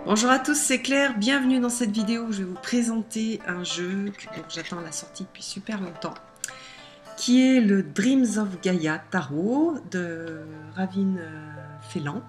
Bonjour à tous, c'est Claire, bienvenue dans cette vidéo où je vais vous présenter un jeu dont j'attends la sortie depuis super longtemps, qui est le Dreams of Gaia Tarot de Ravine Félan.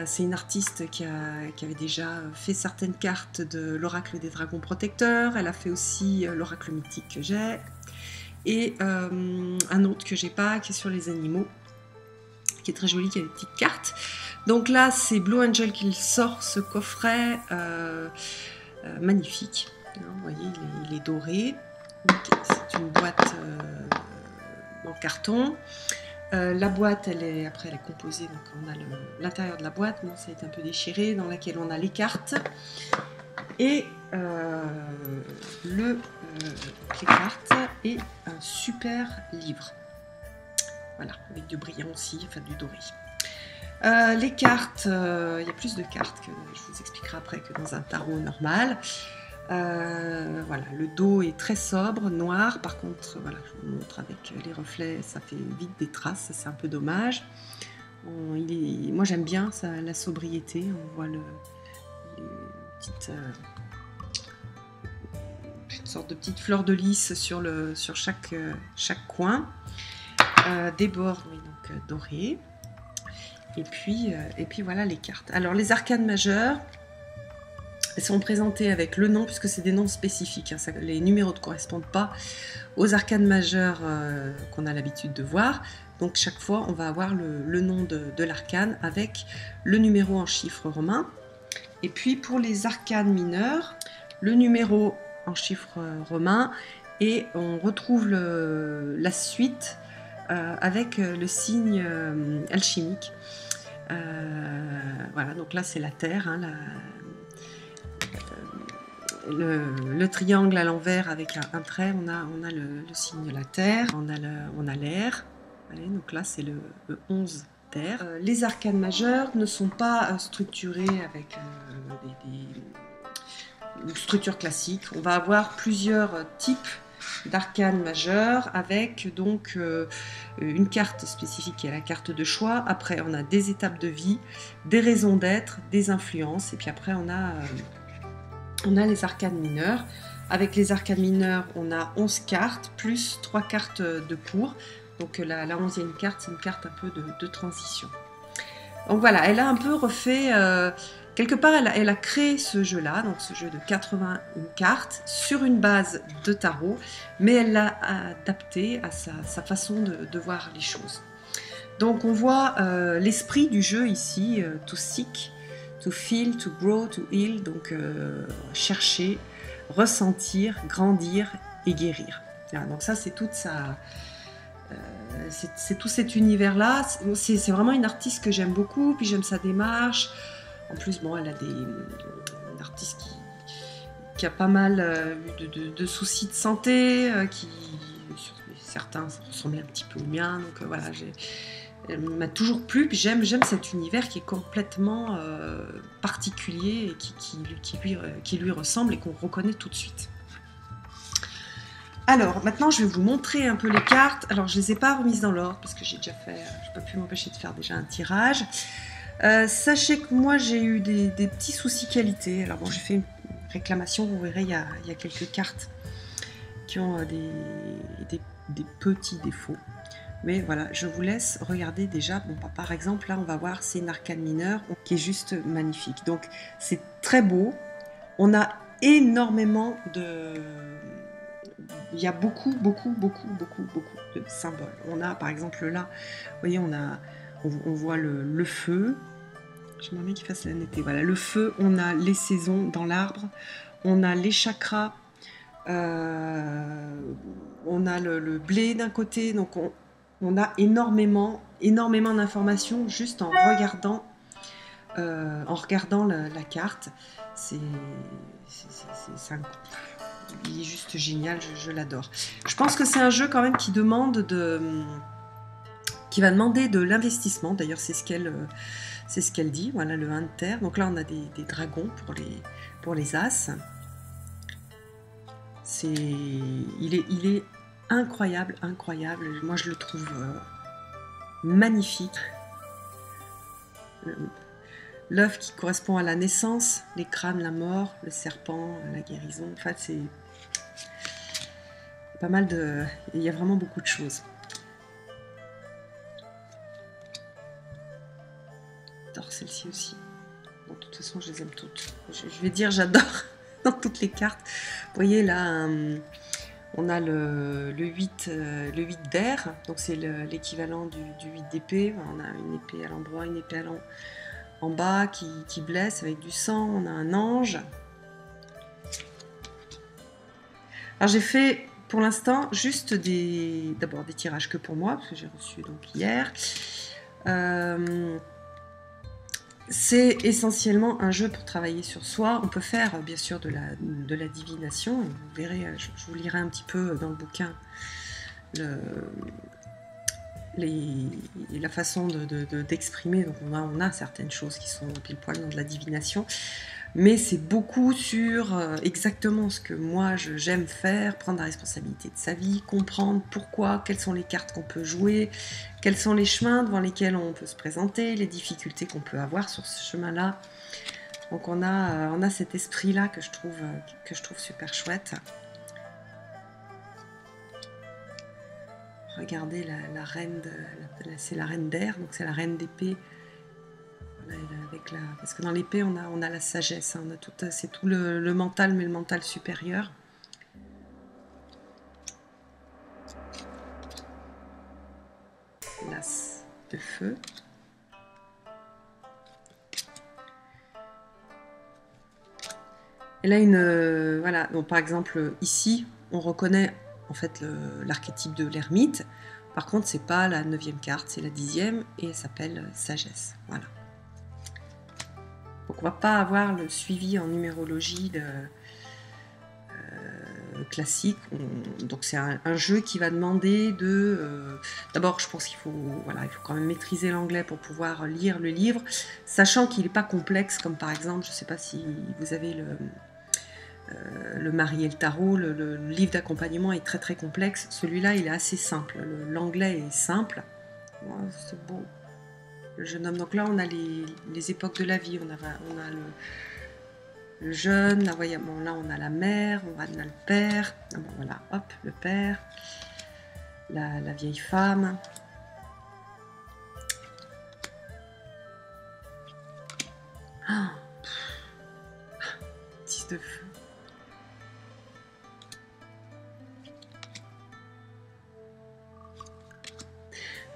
C'est une artiste qui avait déjà fait certaines cartes de l'oracle des dragons protecteurs, elle a fait aussi l'oracle mythique que j'ai, et un autre que j'ai pas, qui est sur les animaux, qui est très joli, qui a des petites cartes. Donc là, c'est Blue Angel qui sort ce coffret magnifique. Vous voyez, il est doré. C'est une boîte en carton. La boîte, après, elle est composée. Donc on a l'intérieur de la boîte, mais ça a été un peu déchiré, dans laquelle on a les cartes et les cartes et un super livre. Voilà, avec du brillant aussi, enfin du doré. Les cartes, il y a plus de cartes que je vous expliquerai après que dans un tarot normal. Voilà, le dos est très sobre, noir. Par contre, voilà, je vous montre avec les reflets, ça fait vite des traces, c'est un peu dommage. Moi j'aime bien la sobriété, on voit les petites, une sorte de petites fleurs de lys sur chaque coin. Des bords oui, donc, dorés. Et puis voilà les cartes. Alors les arcanes majeures, elles sont présentées avec le nom, puisque c'est des noms spécifiques. Hein, les numéros ne correspondent pas aux arcanes majeures qu'on a l'habitude de voir. Donc chaque fois, on va avoir le nom de l'arcane avec le numéro en chiffres romains. Et puis pour les arcanes mineures, le numéro en chiffres romains, et on retrouve la suite avec le signe alchimique. Voilà, donc là c'est la terre, hein, le triangle à l'envers avec un trait, on a le signe de la terre, on a l'air, donc là c'est le 11 terre. Les arcanes majeures ne sont pas structurés avec une structure classique, on va avoir plusieurs types d'arcanes majeures avec donc une carte spécifique qui est la carte de choix. Après on a des étapes de vie, des raisons d'être, des influences, et puis après on a les arcanes mineures. Avec les arcanes mineures on a 11 cartes plus 3 cartes de cours, donc la 11e carte c'est une carte un peu de transition. Donc voilà, elle a un peu refait quelque part, elle a créé ce jeu-là, donc ce jeu de 81 cartes, sur une base de tarot, mais elle l'a adapté à sa façon de voir les choses. Donc on voit l'esprit du jeu ici, to seek, to feel, to grow, to heal, donc chercher, ressentir, grandir et guérir. Voilà, donc ça c'est toute sa... c'est tout cet univers-là. C'est vraiment une artiste que j'aime beaucoup, puis j'aime sa démarche. En plus, bon, elle a une artiste qui a pas mal de soucis de santé, certains ressemblaient un petit peu aux miens, donc voilà, elle m'a toujours plu, puis j'aime cet univers qui est complètement particulier et qui lui ressemble et qu'on reconnaît tout de suite. Alors, maintenant, je vais vous montrer un peu les cartes. Alors, je ne les ai pas remises dans l'ordre parce que j'ai déjà fait, je n'ai pas pu m'empêcher de faire déjà un tirage. Sachez que moi, j'ai eu des petits soucis qualité. Alors, bon, j'ai fait une réclamation. Vous verrez, il y a quelques cartes qui ont des petits défauts. Mais voilà, je vous laisse regarder déjà. Bon, par exemple, là, on va voir, c'est une arcane mineure qui est juste magnifique. Donc, c'est très beau. On a énormément de... Il y a beaucoup de symboles. On a par exemple là, vous voyez, on voit le feu. J'aimerais bien qu'il fasse la netteté. Voilà, le feu, on a les saisons dans l'arbre, on a les chakras, on a le blé d'un côté, donc on a énormément d'informations juste en regardant la carte. Il est juste génial, je l'adore. Je pense que c'est un jeu quand même qui va demander de l'investissement. D'ailleurs, c'est ce qu'elle dit. Voilà, le 1 de terre. Donc là, on a des dragons pour les as. Il est incroyable. Moi, je le trouve magnifique. l'œuf qui correspond à la naissance, les crânes, la mort, le serpent, la guérison. En fait, c'est pas mal de... Il y a vraiment beaucoup de choses. J'adore celle-ci aussi. Bon, de toute façon, je les aime toutes. Je vais dire j'adore dans toutes les cartes. Vous voyez là, on a le 8 d'air, donc c'est l'équivalent du 8 d'épée. On a une épée à l'endroit, une épée en bas qui blesse avec du sang. On a un ange. Alors j'ai fait pour l'instant juste d'abord des tirages que pour moi, parce que j'ai reçu donc hier. C'est essentiellement un jeu pour travailler sur soi. On peut faire bien sûr de la divination. Vous verrez, je vous lirai un petit peu dans le bouquin la façon d'exprimer. Donc on a certaines choses qui sont pile poil dans de la divination. Mais c'est beaucoup sur exactement ce que moi j'aime faire, prendre la responsabilité de sa vie, comprendre pourquoi, quelles sont les cartes qu'on peut jouer, quels sont les chemins devant lesquels on peut se présenter, les difficultés qu'on peut avoir sur ce chemin-là. Donc on a cet esprit-là que je trouve super chouette. Regardez la reine, c'est la reine d'air, donc c'est la reine d'épée. Parce que dans l'épée on a la sagesse, hein, c'est tout le mental, mais le mental supérieur. L'as de feu. Et là voilà, donc par exemple ici on reconnaît en fait l'archétype de l'ermite. Par contre c'est pas la 9e carte, c'est la 10e et elle s'appelle sagesse. Voilà. Donc on va pas avoir le suivi en numérologie classique. Donc c'est un jeu qui va demander d'abord je pense qu'il faut quand même maîtriser l'anglais pour pouvoir lire le livre, sachant qu'il n'est pas complexe, comme par exemple, je ne sais pas si vous avez le Mari et le Tarot, le livre d'accompagnement est très très complexe. Celui-là il est assez simple, l'anglais est simple. Oh, c'est beau. Le jeune homme, donc là on a les époques de la vie, on a le jeune, là, voyez, bon, là on a la mère, on a le père, bon, voilà, hop, le père, la vieille femme. Ah, 10 de feu.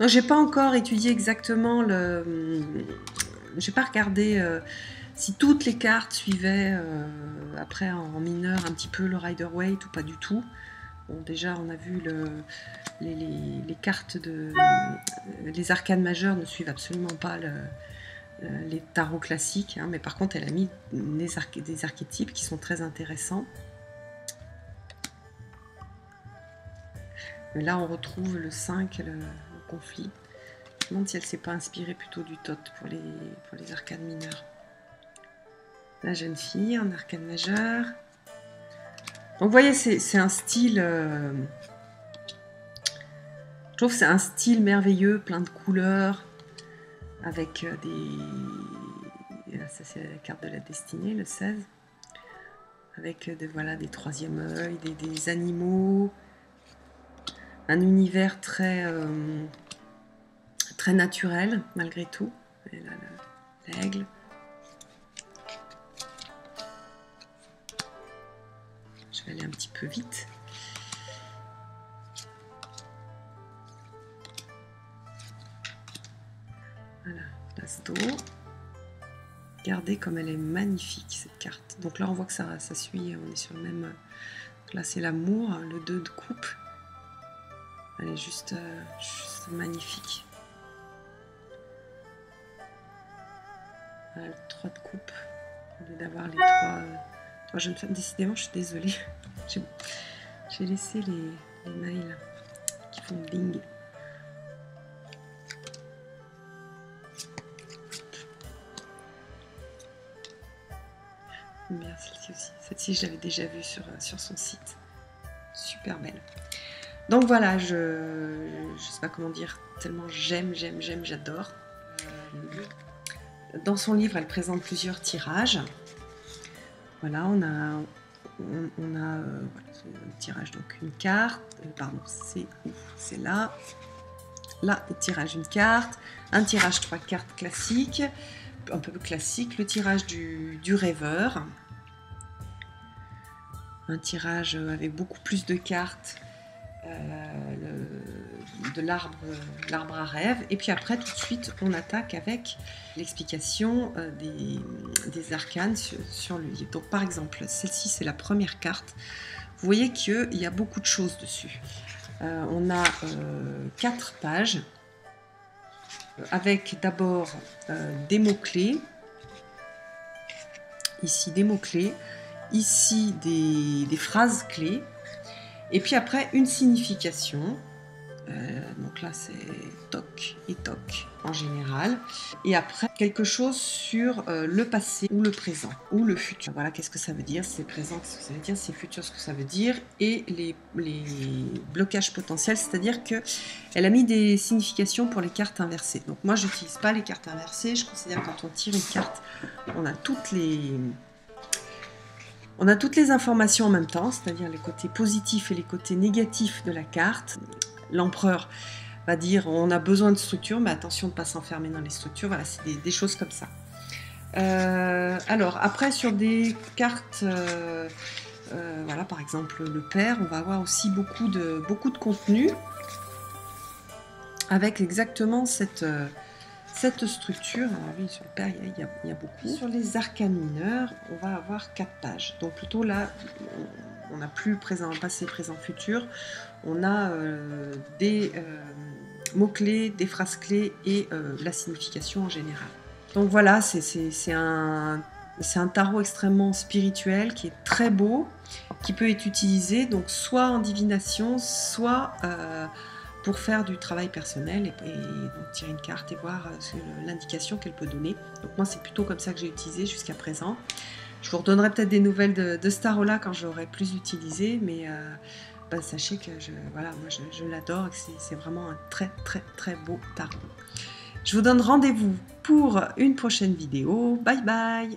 Non, j'ai pas encore étudié exactement j'ai pas regardé si toutes les cartes suivaient après en mineur un petit peu le Rider-Waite ou pas du tout. Bon, déjà on a vu les cartes les arcanes majeures ne suivent absolument pas les tarots classiques, hein, mais par contre elle a mis des archétypes qui sont très intéressants. Mais là on retrouve le 5, le conflit. Je me demande si elle s'est pas inspirée plutôt du Thoth pour les arcanes mineures. La jeune fille en arcane majeur. Donc vous voyez, c'est un style... je trouve que c'est un style merveilleux, plein de couleurs, avec ça c'est la carte de la destinée, le 16. Avec des troisièmes œils, des animaux. Un univers très naturel, malgré tout. Et là, l'aigle. Je vais aller un petit peu vite. Voilà, place d'eau. Regardez comme elle est magnifique, cette carte. Donc là, on voit que ça suit, on est sur le même... Là, c'est l'amour, le 2 de coupe. Elle est juste magnifique. Voilà, le 3 de coupe. Au lieu d'avoir les 3 jeunes femmes. Décidément, je suis désolée. J'ai laissé les mails qui font bling. Bien, celle-ci aussi. Celle-ci, je l'avais déjà vue sur son site. Super belle. Donc voilà, je sais pas comment dire, tellement j'aime, j'adore. Dans son livre, elle présente plusieurs tirages. Voilà, on a voilà, un tirage, donc une carte, pardon, c'est là. Là, le tirage d'une carte, un tirage 3 cartes classique, un peu classique, le tirage du rêveur, un tirage avec beaucoup plus de cartes, de l'arbre à rêve, et puis après tout de suite on attaque avec l'explication des arcanes sur le livre. Donc par exemple, celle-ci c'est la première carte, vous voyez qu'il y a beaucoup de choses dessus. On a 4 pages avec d'abord des mots-clés, ici des mots-clés, ici des phrases clés, et puis après une signification. Donc là c'est toc et toc en général, et après quelque chose sur le passé ou le présent ou le futur. Voilà, qu'est-ce que ça veut dire, c'est présent, qu'est-ce que ça veut dire, c'est futur, ce que ça veut dire, et les blocages potentiels, c'est-à-dire que elle a mis des significations pour les cartes inversées. Donc moi j'utilise pas les cartes inversées, je considère que quand on tire une carte, on a toutes les informations en même temps, c'est-à-dire les côtés positifs et les côtés négatifs de la carte. L'empereur va dire on a besoin de structure, mais attention de ne pas s'enfermer dans les structures. Voilà, c'est des choses comme ça. Alors, après, sur des cartes, voilà, par exemple le père, on va avoir aussi beaucoup de contenu avec exactement cette structure. Alors oui, sur le père, il y a beaucoup. Sur les arcanes mineurs, on va avoir 4 pages. Donc plutôt là, on n'a plus présent, passé, présent, futur. On a des mots-clés, des phrases-clés et la signification en général. Donc voilà, c'est un tarot extrêmement spirituel qui est très beau, qui peut être utilisé donc soit en divination, soit pour faire du travail personnel et donc tirer une carte et voir l'indication qu'elle peut donner. Donc moi c'est plutôt comme ça que j'ai utilisé jusqu'à présent. Je vous redonnerai peut-être des nouvelles de ce tarot-là quand j'aurai plus utilisé, mais sachez que voilà, moi je l'adore et que c'est vraiment un très très très beau tarot. Je vous donne rendez-vous pour une prochaine vidéo. Bye bye!